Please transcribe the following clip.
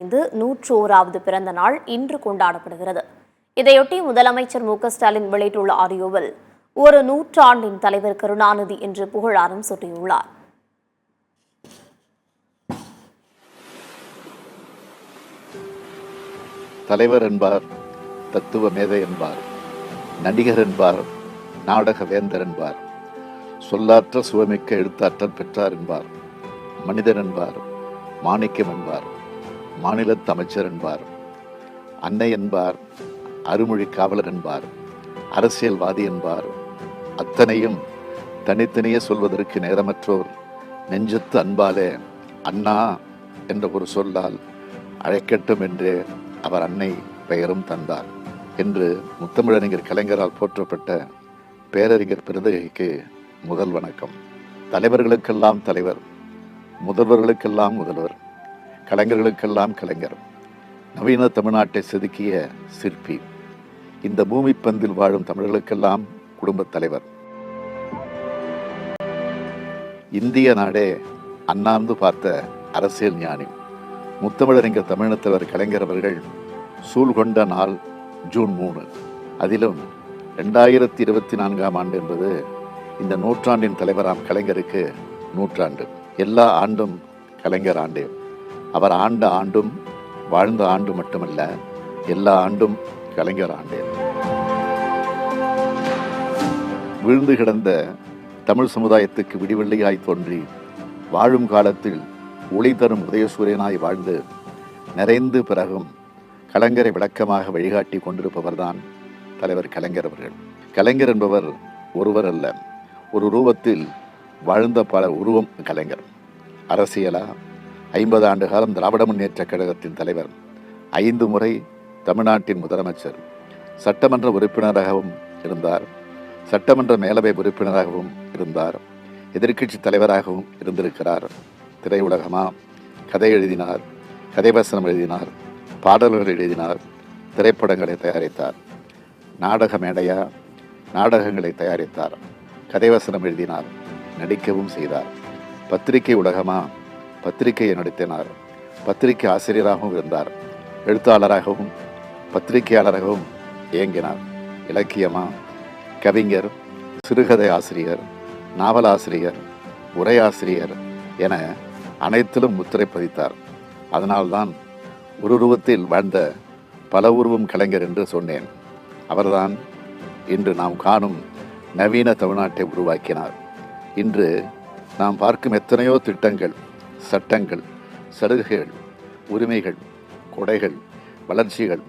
இது 101வது பிறந்த நாள் இன்று கொண்டாடப்படுகிறது. இதையொட்டி முதலமைச்சர் மு.க.ஸ்டாலின் வெளியிட்டுள்ள ஆடியோவில் ஒரு நூற்றாண்டின் தலைவர் கருணாநிதி என்று புகழாரம் சூட்டியுள்ளார். தலைவர் என்பார், தத்துவ மேதை என்பார், நடிகர் என்பார், நாடக வேந்தர் என்பார், சொல்லாற்ற சுவமிக்க எழுத்தாற்றல் பெற்றார் என்பார், மனிதர் என்பார், மாணிக்கம் என்பார், மாநிலத்து அமைச்சர் என்பார், அன்னை என்பார், அருமொழி காவலர் என்பார், அரசியல்வாதி என்பார். அத்தனையும் தனித்தனியே சொல்வதற்கு நேரமற்றோர் நெஞ்சத்து அன்பாலே அண்ணா என்ற ஒரு சொல்லால் அழைக்கட்டும் என்று அவர் அன்னை பெயரும் தந்தார் என்று முத்தமிழறிஞர் கலைஞரால் போற்றப்பட்ட பேரறிஞர் பெருந்தகைக்கு முதல் வணக்கம். தலைவர்களுக்கெல்லாம் தலைவர், முதல்வர்களுக்கெல்லாம் முதல்வர், கலைஞர்களுக்கெல்லாம் கலைஞர், நவீன தமிழ்நாட்டை செதுக்கிய சிற்பி, இந்த பூமி பந்தில் வாழும் தமிழர்களுக்கெல்லாம் குடும்பத் தலைவர். இந்திய நாடே அண்ணாந்து பார்த்த அரசியல் ஞானி முத்தமிழறிஞர் தமிழினத்தலைவர் கலைஞர் அவர்கள் சூழ்கொண்ட நாள் ஜூன் 3. அதிலும் 2024ஆம் ஆண்டு என்பது இந்த நூற்றாண்டின் தலைவராம் கலைஞருக்கு நூற்றாண்டு. எல்லா ஆண்டும் கலைஞர் ஆண்டே. அவர் ஆண்ட ஆண்டும் வாழ்ந்த ஆண்டு மட்டுமல்ல, எல்லா ஆண்டும் கலைஞர் ஆண்டே. விழுந்து கிடந்த தமிழ் சமுதாயத்துக்கு விடிவெள்ளியாய் தோன்றி வாழும் காலத்தில் ஒளி தரும் உதயசூரியனாய் வாழ்ந்து நிறைந்து பிறகும் கலைஞரை விளக்கமாக வழிகாட்டி கொண்டிருப்பவர்தான் தலைவர் கலைஞர் அவர்கள். கலைஞர் என்பவர் ஒருவர் அல்ல, ஒரு ரூபத்தில் வாழ்ந்த பல உருவம் கலைஞர். அரசியலா 50 ஆண்டு காலம் திராவிட முன்னேற்ற கழகத்தின் தலைவர், 5 முறை தமிழ்நாட்டின் முதலமைச்சர், சட்டமன்ற உறுப்பினராகவும் இருந்தார், சட்டமன்ற மேலவை உறுப்பினராகவும் இருந்தார், எதிர்க்கட்சி தலைவராகவும் இருந்திருக்கிறார். திரையுலகமா கதை எழுதினார், கதைவசனம் எழுதினார், பாடல்கள் எழுதினார், திரைப்படங்களை தயாரித்தார். நாடக மேடையா நாடகங்களை தயாரித்தார், கதைவசனம் எழுதினார், நடிக்கவும் செய்தார். பத்திரிகை உலகமா பத்திரிகையை நடத்தினார், பத்திரிகை ஆசிரியராகவும் இருந்தார், எழுத்தாளராகவும் பத்திரிகையாளராகவும் இயங்கினார். இலக்கியமா கவிஞர், சிறுகதை ஆசிரியர், நாவலாசிரியர், உரையாசிரியர் என அனைத்திலும் முத்திரை பதித்தார். அதனால்தான் ஒரு உருவத்தில் வாழ்ந்த பல உருவம் கலைஞர் என்று சொன்னேன். அவர்தான் இன்று நாம் காணும் நவீன தமிழ்நாட்டை உருவாக்கினார். இன்று நாம் பார்க்கும் எத்தனையோ திட்டங்கள், சட்டங்கள், சலுகைகள், உரிமைகள், கொடைகள், வளர்ச்சிகள்